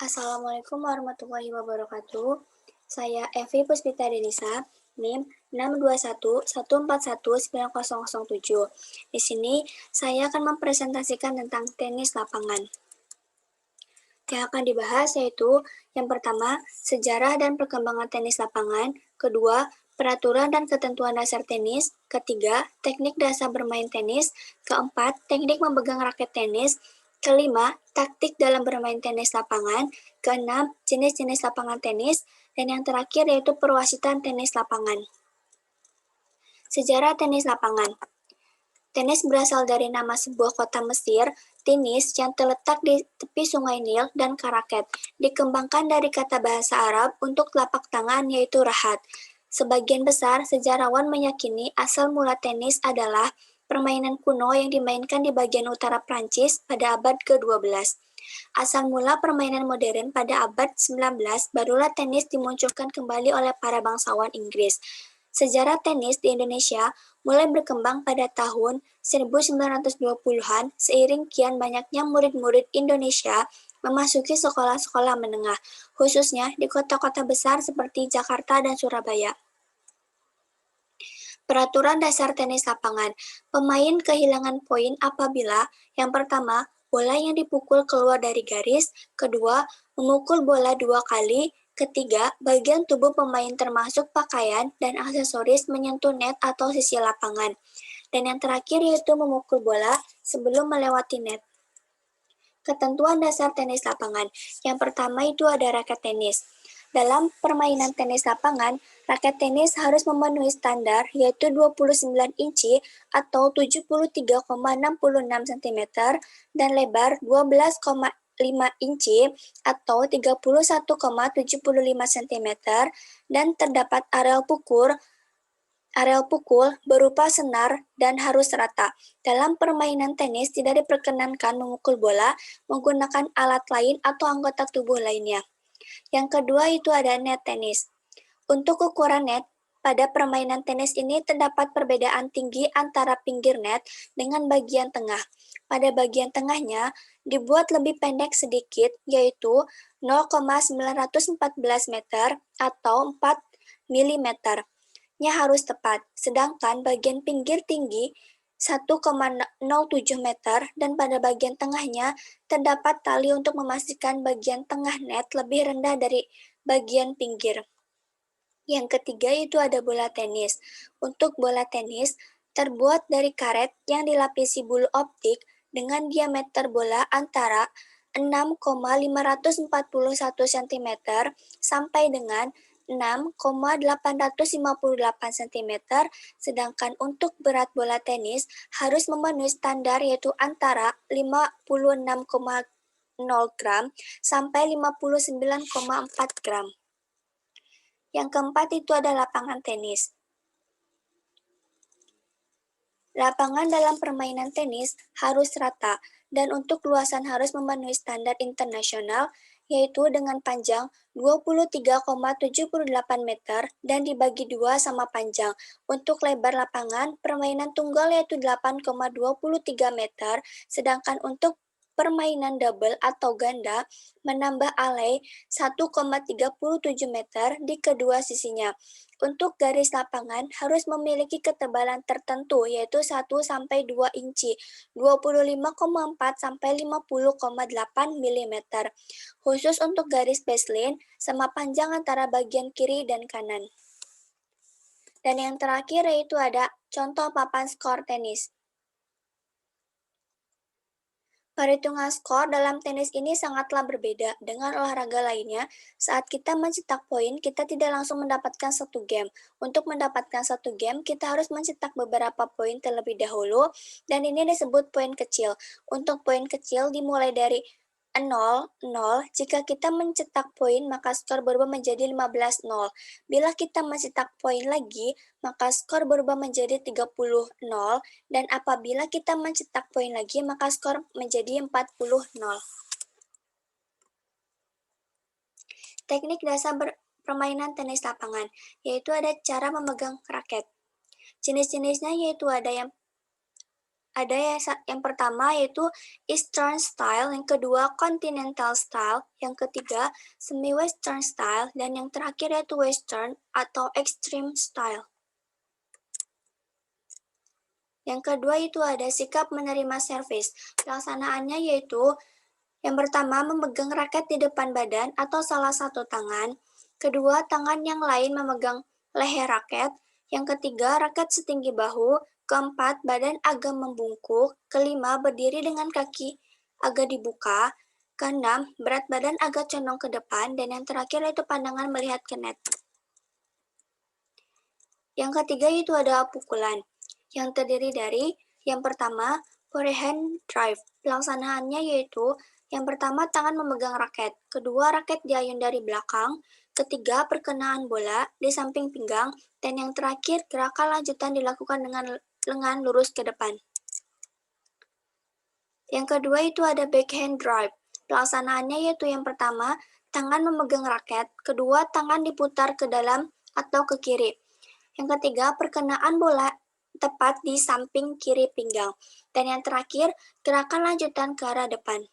Assalamualaikum warahmatullahi wabarakatuh. Saya Evi Puspita Denisa, NIM 62114190007. Di sini saya akan mempresentasikan tentang tenis lapangan. Yang akan dibahas yaitu yang pertama, sejarah dan perkembangan tenis lapangan, kedua, peraturan dan ketentuan dasar tenis, ketiga, teknik dasar bermain tenis, keempat, teknik memegang raket tenis, kelima, taktik dalam bermain tenis lapangan, keenam, jenis-jenis lapangan tenis, dan yang terakhir yaitu perwasitan tenis lapangan. Sejarah tenis lapangan. Tenis berasal dari nama sebuah kota Mesir, Tinis, yang terletak di tepi sungai Nil dan Karaket. Dikembangkan dari kata bahasa Arab untuk telapak tangan yaitu rahat. Sebagian besar sejarawan meyakini asal mula tenis adalah permainan kuno yang dimainkan di bagian utara Prancis pada abad ke-12. Asal mula permainan modern pada abad 19, barulah tenis dimunculkan kembali oleh para bangsawan Inggris. Sejarah tenis di Indonesia mulai berkembang pada tahun 1920-an seiring kian banyaknya murid-murid Indonesia memasuki sekolah-sekolah menengah, khususnya di kota-kota besar seperti Jakarta dan Surabaya. Peraturan dasar tenis lapangan. Pemain kehilangan poin apabila yang pertama, bola yang dipukul keluar dari garis, kedua, memukul bola 2 kali, ketiga, bagian tubuh pemain termasuk pakaian dan aksesoris menyentuh net atau sisi lapangan. Dan yang terakhir yaitu memukul bola sebelum melewati net. Ketentuan dasar tenis lapangan. Yang pertama itu ada raket tenis. Dalam permainan tenis lapangan, raket tenis harus memenuhi standar yaitu 29 inci atau 73,66 cm dan lebar 12,5 inci atau 31,75 cm dan terdapat areal pukul berupa senar dan harus rata. Dalam permainan tenis tidak diperkenankan memukul bola menggunakan alat lain atau anggota tubuh lainnya. Yang kedua itu ada net tenis. Untuk ukuran net, pada permainan tenis ini terdapat perbedaan tinggi antara pinggir net dengan bagian tengah. Pada bagian tengahnya dibuat lebih pendek sedikit yaitu 0,914 meter atau 4 mm. Nya harus tepat, sedangkan bagian pinggir tinggi 1,07 meter dan pada bagian tengahnya terdapat tali untuk memastikan bagian tengah net lebih rendah dari bagian pinggir. Yang ketiga itu ada bola tenis. Untuk bola tenis terbuat dari karet yang dilapisi bulu optik dengan diameter bola antara 6,541 cm sampai dengan 6,858 cm, sedangkan untuk berat bola tenis harus memenuhi standar yaitu antara 56,0 gram sampai 59,4 gram. Yang keempat itu ada lapangan tenis. Lapangan dalam permainan tenis harus rata dan untuk luasan harus memenuhi standar internasional yaitu dengan panjang 23,78 meter dan dibagi dua sama panjang. Untuk lebar lapangan, permainan tunggal yaitu 8,23 meter, sedangkan untuk permainan double atau ganda menambah alei 1,37 meter di kedua sisinya. Untuk garis lapangan harus memiliki ketebalan tertentu yaitu 1-2 inci, 25,4 sampai 50,8 mm. Khusus untuk garis baseline sama panjang antara bagian kiri dan kanan. Dan yang terakhir yaitu ada contoh papan skor tenis. Perhitungan skor dalam tenis ini sangatlah berbeda dengan olahraga lainnya. Saat kita mencetak poin, kita tidak langsung mendapatkan satu game. Untuk mendapatkan satu game, kita harus mencetak beberapa poin terlebih dahulu, dan ini disebut poin kecil. Untuk poin kecil dimulai dari 0-0, jika kita mencetak poin maka skor berubah menjadi 15-0. Bila kita mencetak poin lagi, maka skor berubah menjadi 30-0 dan apabila kita mencetak poin lagi maka skor menjadi 40-0. Teknik dasar permainan tenis lapangan, yaitu ada cara memegang raket. Jenis-jenisnya yaitu ada yang Ada yang pertama yaitu Eastern Style, yang kedua Continental Style, yang ketiga Semi-Western Style, dan yang terakhir yaitu Western atau Extreme Style. Yang kedua itu ada sikap menerima servis. Pelaksanaannya yaitu yang pertama memegang raket di depan badan atau salah satu tangan. Kedua, tangan yang lain memegang leher raket. Yang ketiga, raket setinggi bahu. Keempat, badan agak membungkuk. Kelima, berdiri dengan kaki agak dibuka. Keenam, berat badan agak condong ke depan. Dan yang terakhir yaitu pandangan melihat ke net. Yang ketiga itu ada pukulan, yang terdiri dari yang pertama, forehand drive. Pelaksanaannya yaitu yang pertama tangan memegang raket, kedua raket diayun dari belakang, ketiga perkenaan bola di samping pinggang, dan yang terakhir gerakan lanjutan dilakukan dengan lengan lurus ke depan. Yang kedua itu ada backhand drive. Pelaksanaannya yaitu yang pertama, tangan memegang raket, kedua tangan diputar ke dalam atau ke kiri. Yang ketiga, perkenaan bola tepat di samping kiri pinggang. Dan yang terakhir, gerakan lanjutan ke arah depan.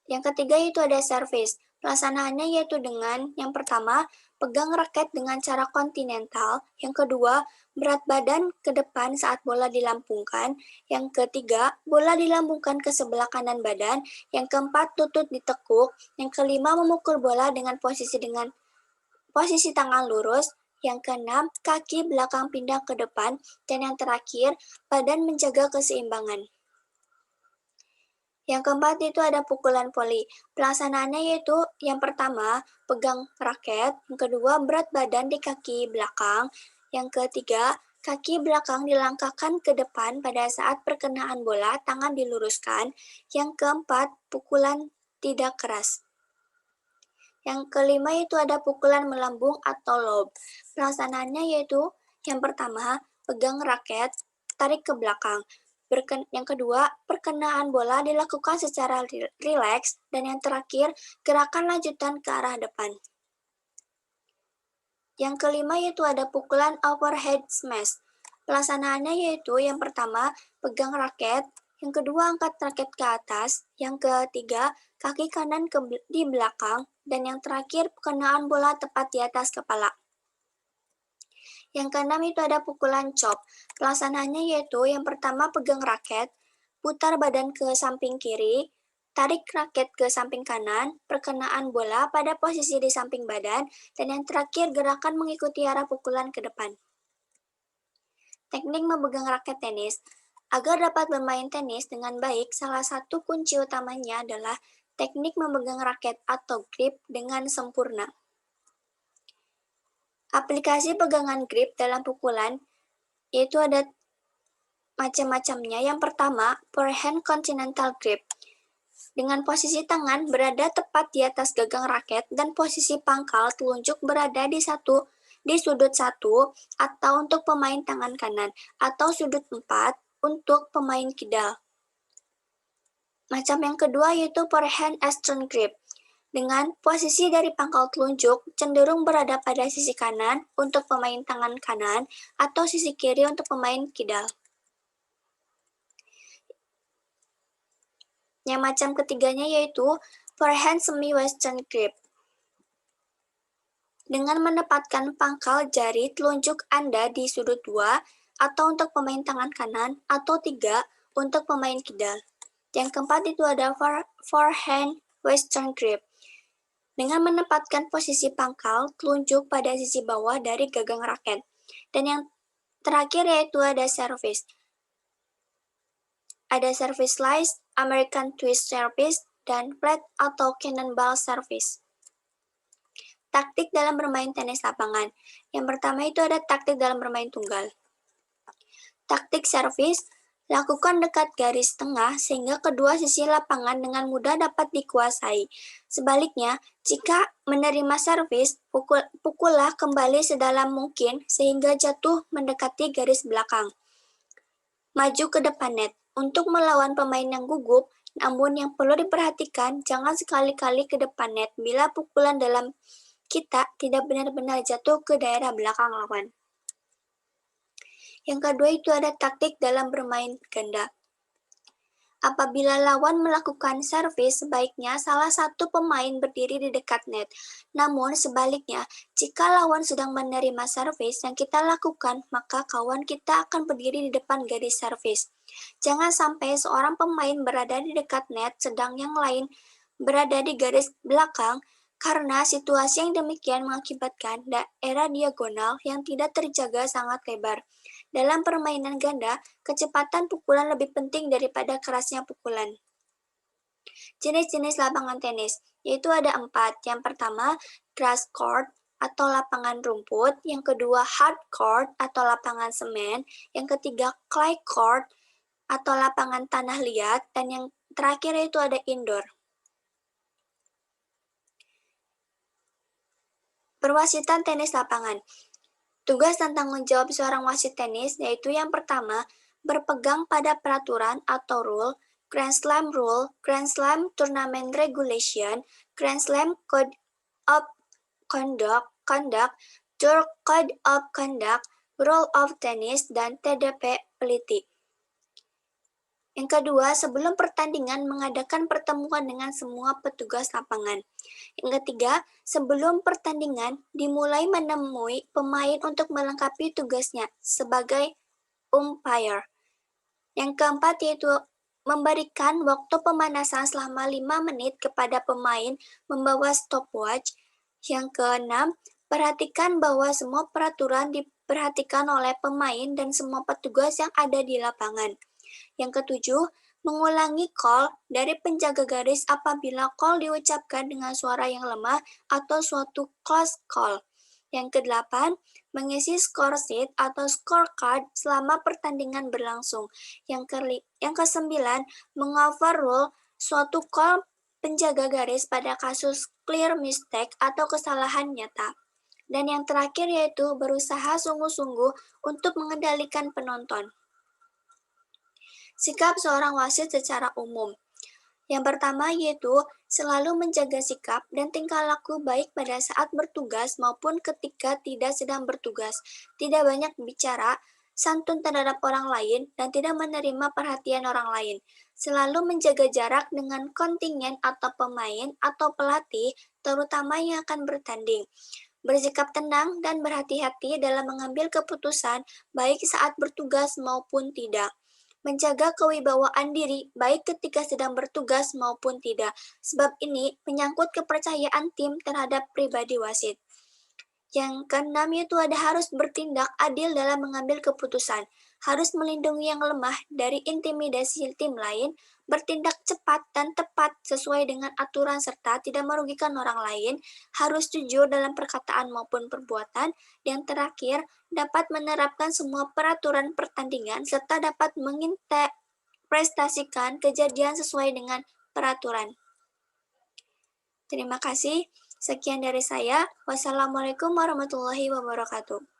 Yang ketiga itu ada servis. Pelaksanaannya yaitu dengan yang pertama, pegang raket dengan cara kontinental. Yang kedua, berat badan ke depan saat bola dilambungkan. Yang ketiga, bola dilambungkan ke sebelah kanan badan. Yang keempat, lutut ditekuk. Yang kelima, memukul bola dengan posisi tangan lurus. Yang keenam, kaki belakang pindah ke depan. Dan yang terakhir, badan menjaga keseimbangan. Yang keempat itu ada pukulan voli. Pelaksanaannya yaitu yang pertama, pegang raket. Yang kedua, berat badan di kaki belakang. Yang ketiga, kaki belakang dilangkahkan ke depan pada saat perkenaan bola, tangan diluruskan. Yang keempat, pukulan tidak keras. Yang kelima itu ada pukulan melambung atau lob. Pelaksanaannya yaitu yang pertama, pegang raket, tarik ke belakang. Yang kedua, perkenaan bola dilakukan secara rileks. Dan yang terakhir, gerakan lanjutan ke arah depan. Yang kelima yaitu ada pukulan overhead smash. Pelaksanaannya yaitu yang pertama, pegang raket. Yang kedua, angkat raket ke atas. Yang ketiga, kaki kanan di belakang. Dan yang terakhir, perkenaan bola tepat di atas kepala. Yang keenam itu ada pukulan chop. Pelaksanaannya yaitu yang pertama pegang raket, putar badan ke samping kiri, tarik raket ke samping kanan, perkenaan bola pada posisi di samping badan, dan yang terakhir gerakan mengikuti arah pukulan ke depan. Teknik memegang raket tenis. Agar dapat bermain tenis dengan baik, salah satu kunci utamanya adalah teknik memegang raket atau grip dengan sempurna. Aplikasi pegangan grip dalam pukulan yaitu ada macam-macamnya. Yang pertama, forehand continental grip. Dengan posisi tangan berada tepat di atas gagang raket dan posisi pangkal telunjuk berada di sudut 1 atau untuk pemain tangan kanan atau sudut 4 untuk pemain kidal. Macam yang kedua yaitu forehand eastern grip. Dengan posisi dari pangkal telunjuk cenderung berada pada sisi kanan untuk pemain tangan kanan atau sisi kiri untuk pemain kidal. Yang macam ketiganya yaitu forehand semi-western grip. Dengan menempatkan pangkal jari telunjuk Anda di sudut 2 atau untuk pemain tangan kanan atau 3 untuk pemain kidal. Yang keempat itu ada forehand western grip. Dengan menempatkan posisi pangkal telunjuk pada sisi bawah dari gagang raket. Dan yang terakhir yaitu ada service. Ada service slice, American twist service, dan flat atau cannonball service. Taktik dalam bermain tenis lapangan. Yang pertama itu ada taktik dalam bermain tunggal. Taktik service, lakukan dekat garis tengah sehingga kedua sisi lapangan dengan mudah dapat dikuasai. Sebaliknya, jika menerima servis, pukullah kembali sedalam mungkin sehingga jatuh mendekati garis belakang. Maju ke depan net. Untuk melawan pemain yang gugup, namun yang perlu diperhatikan, jangan sekali-kali ke depan net bila pukulan dalam kita tidak benar-benar jatuh ke daerah belakang lawan. Yang kedua itu ada taktik dalam bermain ganda. Apabila lawan melakukan servis, sebaiknya salah satu pemain berdiri di dekat net. Namun sebaliknya, jika lawan sedang menerima servis yang kita lakukan, maka kawan kita akan berdiri di depan garis servis. Jangan sampai seorang pemain berada di dekat net, sedang yang lain berada di garis belakang, karena situasi yang demikian mengakibatkan daerah diagonal yang tidak terjaga sangat lebar. Dalam permainan ganda, kecepatan pukulan lebih penting daripada kerasnya pukulan. Jenis-jenis lapangan tenis, yaitu ada 4. Yang pertama, grass court atau lapangan rumput. Yang kedua, hard court atau lapangan semen. Yang ketiga, clay court atau lapangan tanah liat. Dan yang terakhir itu ada indoor. Perwasitan tenis lapangan. Tugas dan tanggung jawab seorang wasit tenis yaitu yang pertama, berpegang pada peraturan atau rule, Grand Slam rule, Grand Slam tournament regulation, Grand Slam code of conduct, Tour code of conduct, rule of tennis, dan TDP peliti. Yang kedua, sebelum pertandingan mengadakan pertemuan dengan semua petugas lapangan. Yang ketiga, sebelum pertandingan dimulai menemui pemain untuk melengkapi tugasnya sebagai umpire. Yang keempat yaitu memberikan waktu pemanasan selama 5 menit kepada pemain membawa stopwatch. Yang keenam, perhatikan bahwa semua peraturan diperhatikan oleh pemain dan semua petugas yang ada di lapangan. Yang ketujuh, mengulangi call dari penjaga garis apabila call diucapkan dengan suara yang lemah atau suatu close call. Yang kedelapan, mengisi score sheet atau scorecard selama pertandingan berlangsung. Yang kesembilan, mengoverrule suatu call penjaga garis pada kasus clear mistake atau kesalahan nyata. Dan yang terakhir yaitu berusaha sungguh-sungguh untuk mengendalikan penonton. Sikap seorang wasit secara umum. Yang pertama yaitu selalu menjaga sikap dan tingkah laku baik pada saat bertugas maupun ketika tidak sedang bertugas. Tidak banyak bicara, santun terhadap orang lain, dan tidak menerima perhatian orang lain. Selalu menjaga jarak dengan kontingen atau pemain atau pelatih, terutama yang akan bertanding. Bersikap tenang dan berhati-hati dalam mengambil keputusan baik saat bertugas maupun tidak. Menjaga kewibawaan diri baik ketika sedang bertugas maupun tidak, sebab ini menyangkut kepercayaan tim terhadap pribadi wasit. Yang keenam yaitu harus bertindak adil dalam mengambil keputusan, harus melindungi yang lemah dari intimidasi tim lain, bertindak cepat dan tepat sesuai dengan aturan serta tidak merugikan orang lain, harus jujur dalam perkataan maupun perbuatan, yang terakhir dapat menerapkan semua peraturan pertandingan serta dapat menginterpretasikan kejadian sesuai dengan peraturan. Terima kasih. Sekian dari saya. Wassalamualaikum warahmatullahi wabarakatuh.